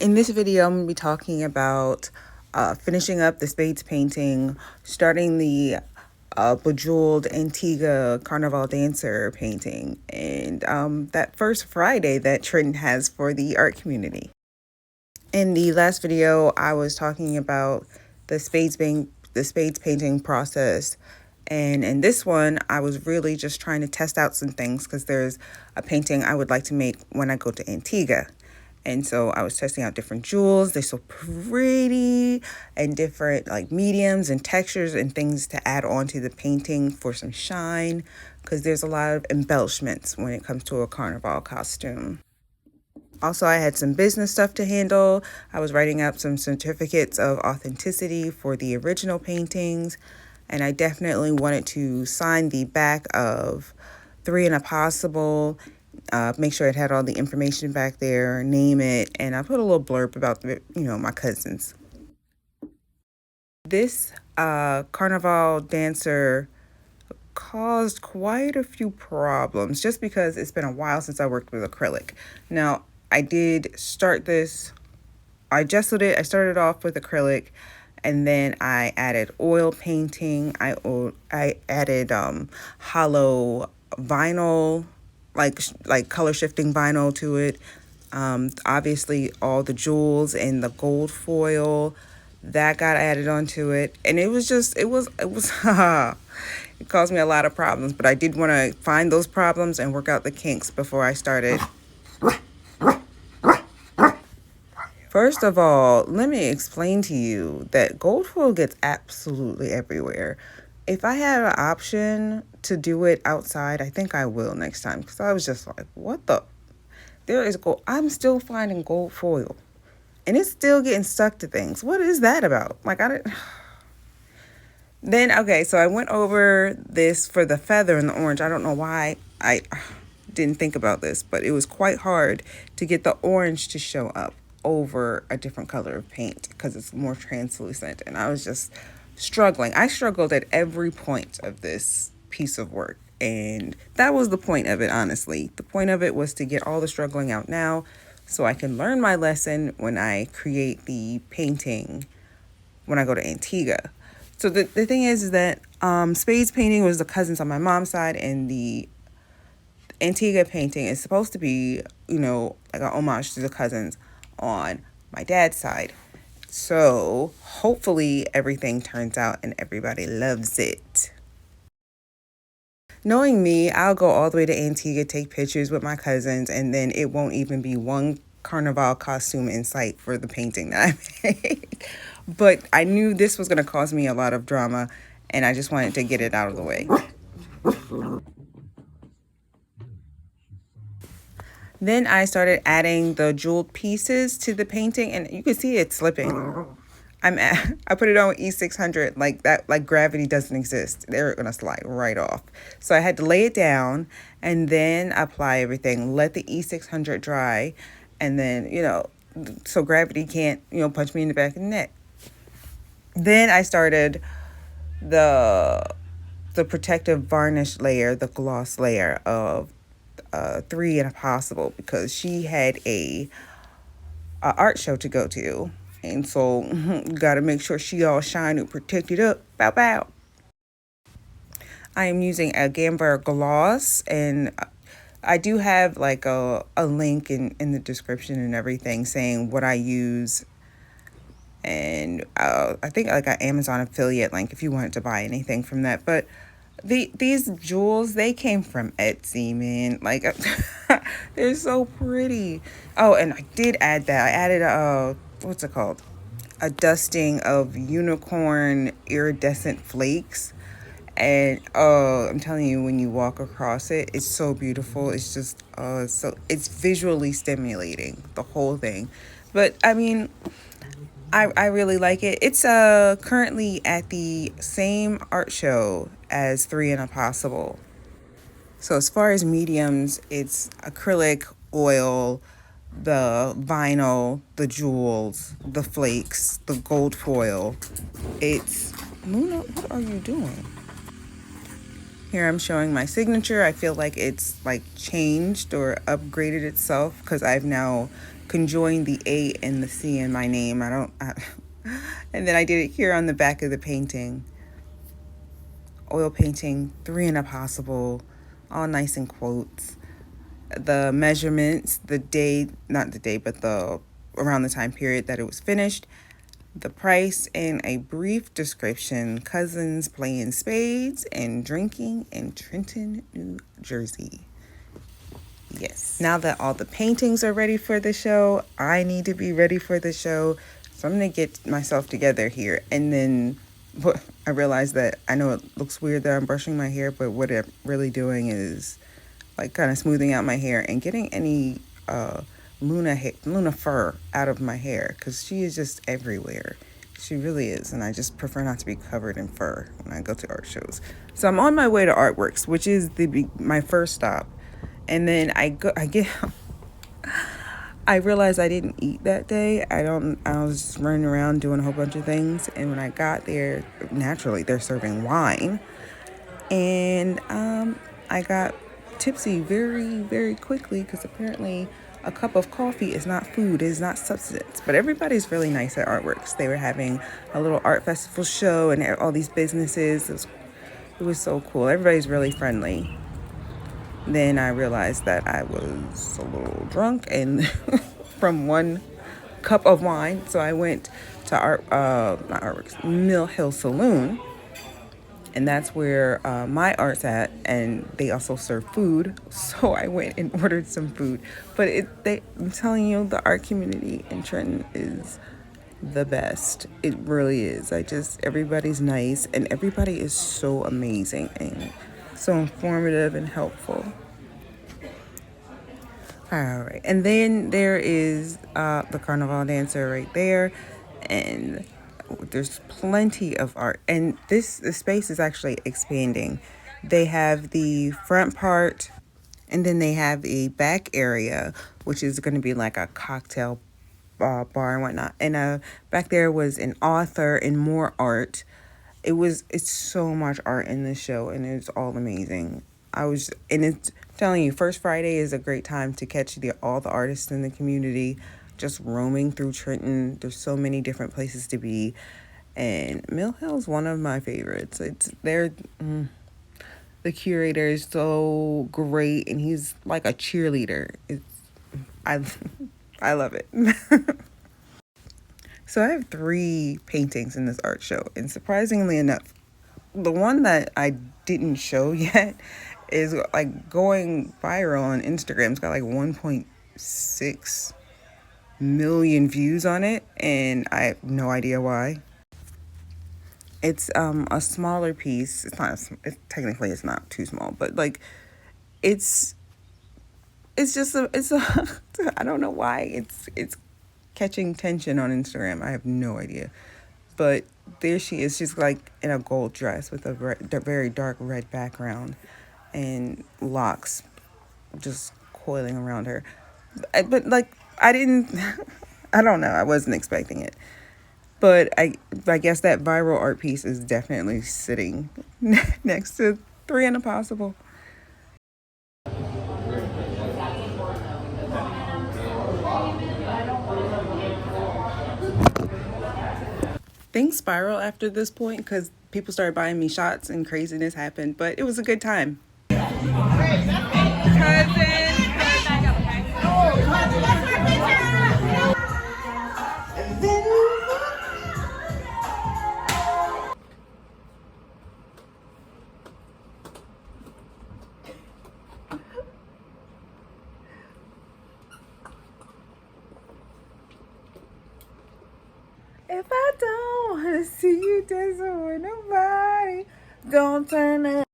In this video, I'm going to be talking about finishing up the spades painting, starting the Bejeweled Antigua Carnival Dancer painting, and that first Friday that Trenton has for the art community. In the last video, I was talking about the spades painting process, and in this one, I was really just trying to test out some things because there's a painting I would like to make when I go to Antigua. And so I was testing out different jewels. They're so pretty, and different like mediums and textures and things to add on to the painting for some shine, because there's a lot of embellishments when it comes to a carnival costume. Also, I had some business stuff to handle. I was writing up some certificates of authenticity for the original paintings, and I definitely wanted to sign the back of Three and a Possible. Make sure it had all the information back there, name it, and I put a little blurb about my cousins. This carnival dancer caused quite a few problems just because it's been a while since I worked with acrylic. Now, I did start this, I gessoed it, I started off with acrylic, and then I added oil painting, I added hollow vinyl, like color shifting vinyl to it. Obviously all the jewels and the gold foil that got added onto it, and it was it caused me a lot of problems, but I did want to find those problems and work out the kinks before I started. First of all, let me explain to you that gold foil gets absolutely everywhere. If I had an option to do it outside, I think I will next time, because I was just like, what the? There is gold. I'm still finding gold foil, and it's still getting stuck to things. What is that about? Like, I didn't. Then, okay, so I went over this for the feather and the orange. I don't know why I didn't think about this, but it was quite hard to get the orange to show up over a different color of paint because it's more translucent, and I was just struggling. I struggled at every point of this piece of work, and that was the point of it, honestly. The point of it was to get all the struggling out now so I can learn my lesson when I create the painting when I go to Antigua. So the thing is that spades painting was the cousins on my mom's side, and the Antigua painting is supposed to be, like an homage to the cousins on my dad's side. So hopefully everything turns out and everybody loves it. Knowing me, I'll go all the way to Antigua, take pictures with my cousins, and then it won't even be one carnival costume in sight for the painting that I made. But I knew this was going to cause me a lot of drama, and I just wanted to get it out of the way. Then I started adding the jeweled pieces to the painting, and you can see it slipping. I put it on E600 like that, like gravity doesn't exist. They're gonna slide right off. So I had to lay it down and then apply everything, let the E600 dry, and then, so gravity can't, punch me in the back of the neck. Then I started the protective varnish layer, the gloss layer of Three and a Possible, because she had a art show to go to, and so got to make sure she all shine and protected up. Bow bow. I am using a Gamvar Gloss, and I do have like a link in the description and everything saying what I use, and I think like an Amazon affiliate link if you wanted to buy anything from that. But these jewels, they came from Etsy, man. Like, they're so pretty. Oh, and I did add that. I added what's it called? A dusting of unicorn iridescent flakes. And I'm telling you, when you walk across it, it's so beautiful. It's just it's visually stimulating, the whole thing. But I mean, I really like it. It's currently at the same art show as Three and a Possible. So as far as mediums, it's acrylic, oil, the vinyl, the jewels, the flakes, the gold foil. It's Luna, what are you doing? Here I'm showing my signature. I feel like it's like changed or upgraded itself because I've now conjoined the A and the C in my name. And then I did it here on the back of the painting. Oil painting, 3 and a possible, all nice in quotes. The measurements, the day, not the day, but the around the time period that it was finished, the price, and a brief description. Cousins playing spades and drinking in Trenton, New Jersey. Yes. Now that all the paintings are ready for the show, I need to be ready for the show. So I'm going to get myself together here. And then I realized that I know it looks weird that I'm brushing my hair, but what I'm really doing is like kind of smoothing out my hair and getting any Luna fur out of my hair, because she is just everywhere. She really is, and I just prefer not to be covered in fur when I go to art shows. So I'm on my way to Artworks, which is my first stop. And then I realized I didn't eat that day. I was just running around doing a whole bunch of things. And when I got there, naturally, they're serving wine. And I got tipsy very, very quickly, because apparently a cup of coffee is not food, is not substance. But everybody's really nice at Artworks. They were having a little art festival show and all these businesses. It was so cool. Everybody's really friendly. Then I realized that I was a little drunk and from one cup of wine. So I went to not Artworks, Mill Hill Saloon. And that's where my art's at. And they also serve food. So I went and ordered some food. But I'm telling you, the art community in Trenton is the best. It really is. Everybody's nice. And everybody is so amazing and so informative and helpful. All right, and then there is the carnival dancer right there, and there's plenty of art. And the space is actually expanding. They have the front part, and then they have a back area, which is going to be like a cocktail bar and whatnot. And back there was an author and more art. It's so much art in this show, and it's all amazing. It's telling you, First Friday is a great time to catch all the artists in the community just roaming through Trenton. There's so many different places to be, and Mill Hill is one of my favorites. The curator is so great, and he's like a cheerleader. I love it. So I have 3 paintings in this art show, and surprisingly enough, the one that I didn't show yet is like going viral on Instagram. It's got like 1.6 million views on it, and I have no idea why. It's a smaller piece. Technically it's not too small, but like it's just I don't know why it's catching tension on Instagram. I have no idea. But there she is. She's like in a gold dress with a very dark red background and locks just coiling around her. But like I don't know. I wasn't expecting it. But I guess that viral art piece is definitely sitting next to 3 and a possible. Things spiral after this point because people started buying me shots and craziness happened, but it was a good time. If I don't want to see you dancing with nobody, don't turn up.